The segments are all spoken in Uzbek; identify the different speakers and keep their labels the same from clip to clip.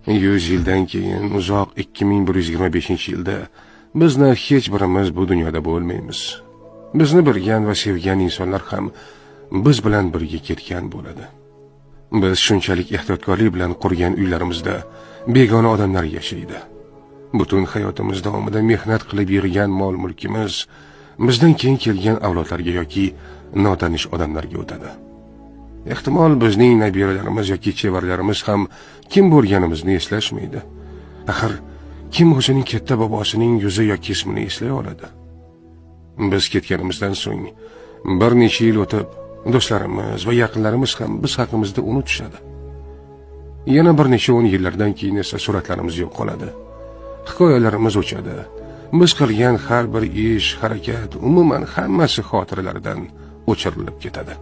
Speaker 1: 100 yildan keyin uzoq 2125-yilda bizni hech birimiz bu dunyoda bo'lmaymiz. Bizni bilgan va sevgan insonlar ham biz bilan birga ketgan bo'ladi. Biz shunchalik ehtiyotkorlik bilan qurgan uylarimizda begona odamlar yashaydi. Butun hayotimiz davomida mehnat qilib yig'gan mol-mulkimiz bizdan keyin kelgan avlodlarga yoki notanish odamlarga o'tadi. Ehtimol bizning nabiralarimiz yoki chevarlarimiz ham kim bo'lganimizni eslashmaydi. Axir kim o'zining katta bobosining yuzi yoki ismini eslay oladi? Biz ketganimizdan so'ng bir necha yil o'tib, do'stlarimiz va yaqinlarimiz ham biz haqimizda unutishadi. Yana bir necha 10 yillardan keyin esa suratlarimiz yo'q qoladi. Hikoyalarimiz o'chadi. Biz qilgan har bir ish, harakat, umuman hammasi xotiralardan o'chirilib ketadi.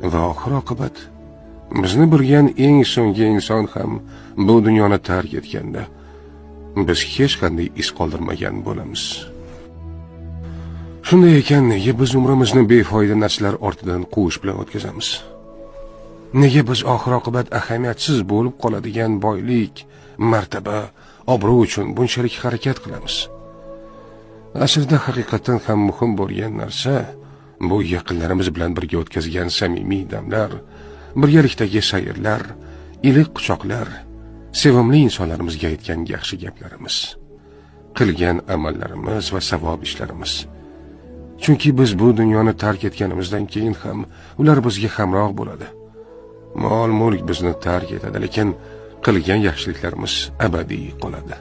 Speaker 1: Va oxir-oqibat bizni bilgan eng so'nggi inson ham bu dunyoni tark etganda biz hech qanday iz qoldirmagan bo'lamiz. Shunday ekan, nega biz umrimizni befoyda narsalar ortidan quvish bilan o'tkazamiz? Nega biz oxir-oqibat ahamiyatsiz bo'lib qoladigan boylik, martaba, obro' uchun bunchalik harakat qilamiz? Aslida haqiqatan ham muhim bo'lgan narsa bu yaqinlarimiz bilan birga o'tkazgan samimiy damlar, birgalikdagi sayrlar, iliq quchoqlar, sevimli insonlarimizga aytgan yaxshi gaplarimiz, qilgan amallarimiz va savob ishlarimiz. Chunki biz bu dunyoni tark etganimizdan keyin ham ular bizga hamroh bo'ladi. Mol-mulk bizni tark etadi, lekin qilgan yaxshiliklarimiz abadiy qoladi.